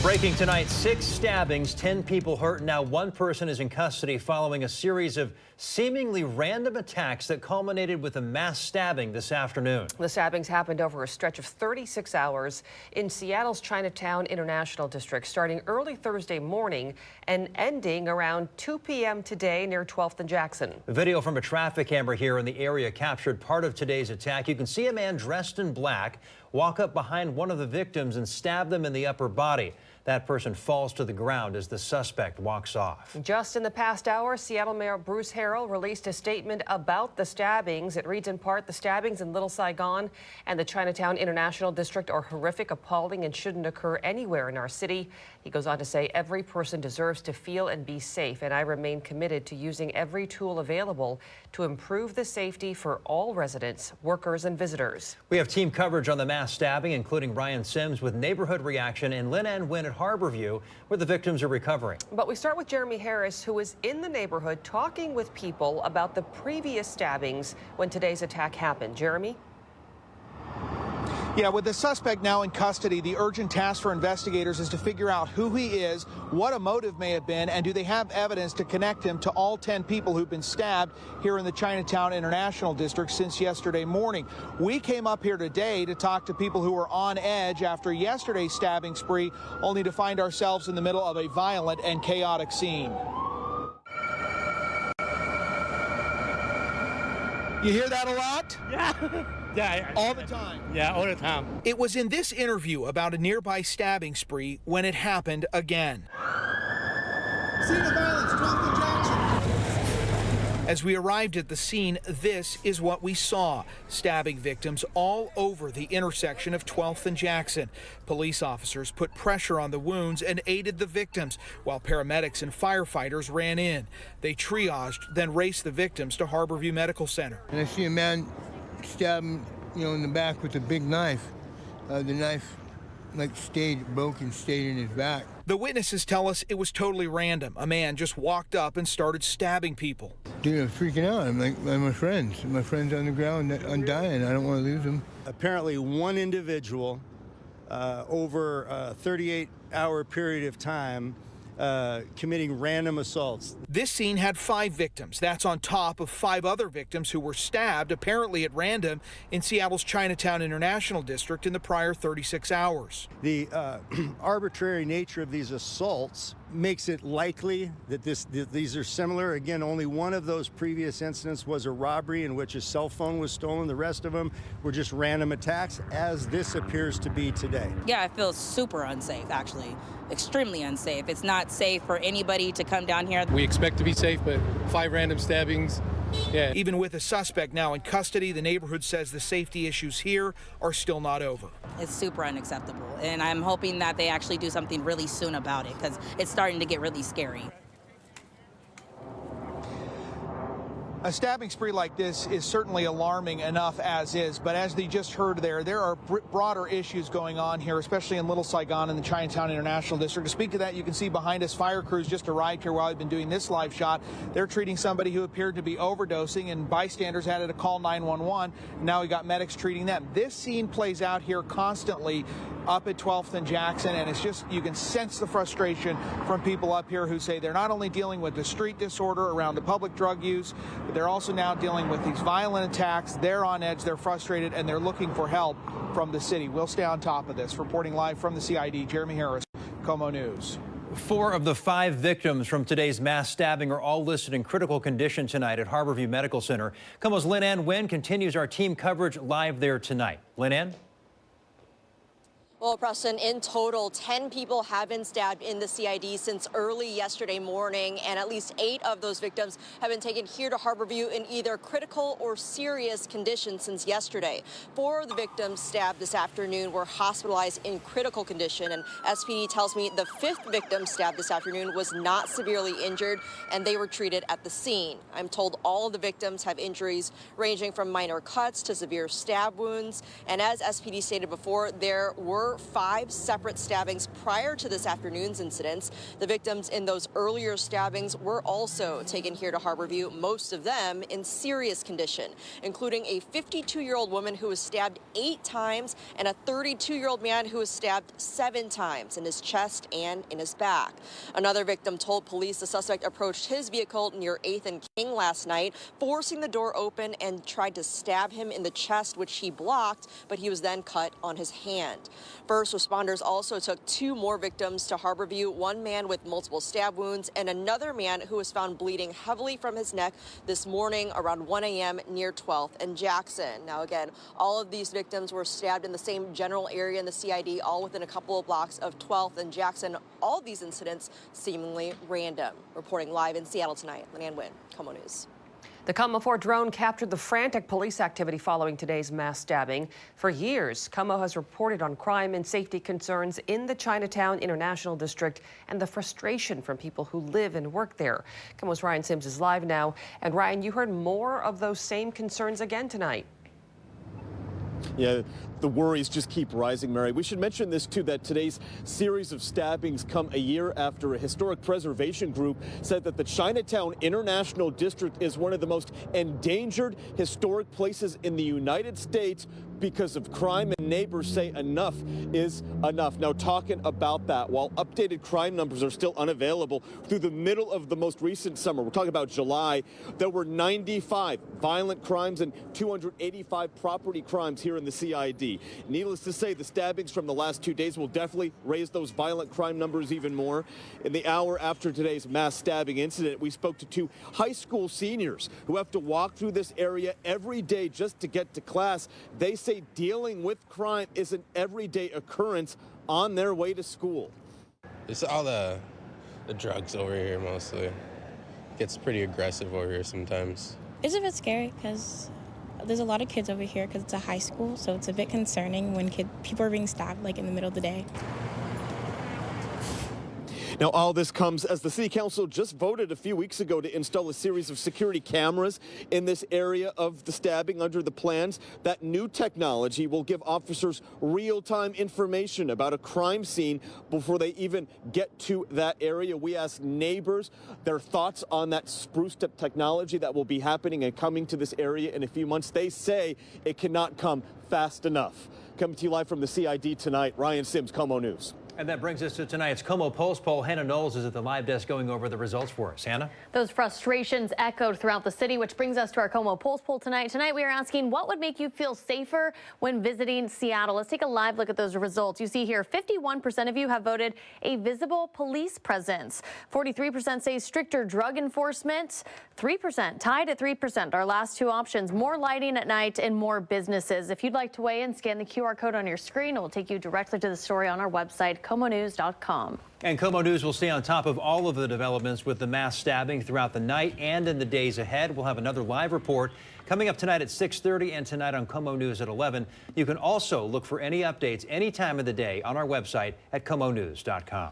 Breaking tonight, 6 stabbings, 10 people hurt. Now 1 person is in custody following a series of seemingly random attacks that culminated with a mass stabbing this afternoon. The stabbings happened over a stretch of 36 hours in Seattle's Chinatown-International district, starting early Thursday morning and ending around 2 p.m. today near 12th and Jackson. Video from a traffic camera here in the area captured part of today's attack. You can see a man dressed in black walk up behind one of the victims and stab them in the upper body. That person falls to the ground as the suspect walks off. Just in the past hour, Seattle Mayor Bruce Harrell released a statement about the stabbings. It reads in part, the stabbings in Little Saigon and the Chinatown International District are horrific, appalling, and shouldn't occur anywhere in our city. He goes on to say, every person deserves to feel and be safe, and I remain committed to using every tool available to improve the safety for all residents, workers, and visitors. We have team coverage on the mass stabbing, including Ryan Sims with neighborhood reaction and Lynn Ann Wynn at Harborview, where the victims are recovering. But we start with Jeremy Harris, who was in the neighborhood talking with people about the previous stabbings when today's attack happened. Jeremy? Yeah, with the suspect now in custody, the urgent task for investigators is to figure out who he is, what a motive may have been, and do they have evidence to connect him to all 10 people who've been stabbed here in the Chinatown International District since yesterday morning. We came up here today to talk to people who were on edge after yesterday's stabbing spree, only to find ourselves in the middle of a violent and chaotic scene. You hear that a lot? Yeah. Yeah. All the time? Yeah, all the time. It was in this interview about a nearby stabbing spree when it happened again. Scene of violence, 12th and Jackson. As we arrived at the scene, this is what we saw. Stabbing victims all over the intersection of 12th and Jackson. Police officers put pressure on the wounds and aided the victims, while paramedics and firefighters ran in. They triaged, then raced the victims to Harborview Medical Center. And I see a man stab him, in the back with a big knife. The knife, broke and stayed in his back. The witnesses tell us it was totally random. A man just walked up and started stabbing people. Dude, I'm freaking out. I'm like, my friends. My friends on the ground, I'm dying. I don't want to lose them. Apparently, one individual over a 38-hour period of time committing random assaults. This scene had 5 victims. That's on top of 5 other victims who were stabbed, apparently at random, in Seattle's Chinatown International District in the prior 36 hours. The arbitrary nature of these assaults makes it likely that these are similar. Again, only one of those previous incidents was a robbery in which a cell phone was stolen. The rest of them were just random attacks, as this appears to be today. Yeah, I feel super unsafe, actually. Extremely unsafe. It's not safe for anybody to come down here. We expect to be safe, but 5 random stabbings. Yeah. Even with a suspect now in custody, the neighborhood says the safety issues here are still not over. It's super unacceptable, and I'm hoping that they actually do something really soon about it, because it's starting to get really scary. A stabbing spree like this is certainly alarming enough as is, but as they just heard there are broader issues going on here, especially in Little Saigon and the Chinatown International District. To speak to that, you can see behind us, fire crews just arrived here while I've been doing this live shot. They're treating somebody who appeared to be overdosing, and bystanders had to call 911. Now we got medics treating them. This scene plays out here constantly up at 12th and Jackson, and it's just, you can sense the frustration from people up here who say they're not only dealing with the street disorder around the public drug use, but they're also now dealing with these violent attacks. They're on edge, they're frustrated, and they're looking for help from the city. We'll stay on top of this. Reporting live from the CID, Jeremy Harris, KOMO News. 4 of the 5 victims from today's mass stabbing are all listed in critical condition tonight at Harborview Medical Center. KOMO's Lynn Ann Wynn continues our team coverage live there tonight. Lynn Ann? Well, Preston, in total, 10 people have been stabbed in the CID since early yesterday morning, and at least 8 of those victims have been taken here to Harborview in either critical or serious condition since yesterday. 4 of the victims stabbed this afternoon were hospitalized in critical condition, and SPD tells me the 5th victim stabbed this afternoon was not severely injured, and they were treated at the scene. I'm told all of the victims have injuries ranging from minor cuts to severe stab wounds, and as SPD stated before, there were were 5 separate stabbings prior to this afternoon's incidents. The victims in those earlier stabbings were also taken here to Harborview, most of them in serious condition, including a 52-year-old woman who was stabbed 8 times and a 32-year-old man who was stabbed 7 times in his chest and in his back. Another victim told police the suspect approached his vehicle near 8th and King last night, forcing the door open and tried to stab him in the chest, which he blocked, but he was then cut on his hand. First responders also took 2 more victims to Harborview, one man with multiple stab wounds and another man who was found bleeding heavily from his neck this morning around 1 a.m. near 12th and Jackson. Now, again, all of these victims were stabbed in the same general area in the CID, all within a couple of blocks of 12th and Jackson. All of these incidents seemingly random. Reporting live in Seattle tonight, Leanne Wynn, KOMO News. The KOMO 4 drone captured the frantic police activity following today's mass stabbing. For years, KOMO has reported on crime and safety concerns in the Chinatown-International district and the frustration from people who live and work there. KOMO's Ryan Sims is live now. And Ryan, you heard more of those same concerns again tonight. Yeah, the worries just keep rising, Mary. We should mention this, too, that today's series of stabbings come a year after a historic preservation group said that the Chinatown-International district is one of the most endangered historic places in the United States because of crime, and neighbors say enough is enough. Now, talking about that, while updated crime numbers are still unavailable through the middle of the most recent summer, we're talking about July, there were 95 violent crimes and 285 property crimes here in the CID. Needless to say, the stabbings from the last 2 days will definitely raise those violent crime numbers even more. In the hour after today's mass stabbing incident, we spoke to 2 high school seniors who have to walk through this area every day just to get to class. They say dealing with crime is an everyday occurrence on their way to school. It's all the drugs over here mostly. Gets pretty aggressive over here sometimes. It's a bit scary because there's a lot of kids over here because it's a high school, so it's a bit concerning when people are being stabbed like in the middle of the day. Now, all this comes as the City Council just voted a few weeks ago to install a series of security cameras in this area of the stabbing under the plans. That new technology will give officers real-time information about a crime scene before they even get to that area. We asked neighbors their thoughts on that spruced-up technology that will be happening and coming to this area in a few months. They say it cannot come fast enough. Coming to you live from the CID tonight, Ryan Sims, KOMO News. And that brings us to tonight's KOMO Pulse Poll. Hannah Knowles is at the live desk going over the results for us. Hannah? Those frustrations echoed throughout the city, which brings us to our KOMO Pulse Poll tonight. Tonight, we are asking what would make you feel safer when visiting Seattle. Let's take a live look at those results. You see here, 51% of you have voted a visible police presence. 43% say stricter drug enforcement. 3% tied at 3%. Our last 2 options, more lighting at night and more businesses. If you'd like to weigh in, scan the QR code on your screen. It will take you directly to the story on our website, KOMOnews.com. And KOMO News will stay on top of all of the developments with the mass stabbing throughout the night and in the days ahead. We'll have another live report coming up tonight at 6:30 and tonight on KOMO News at 11. You can also look for any updates any time of the day on our website at KOMOnews.com.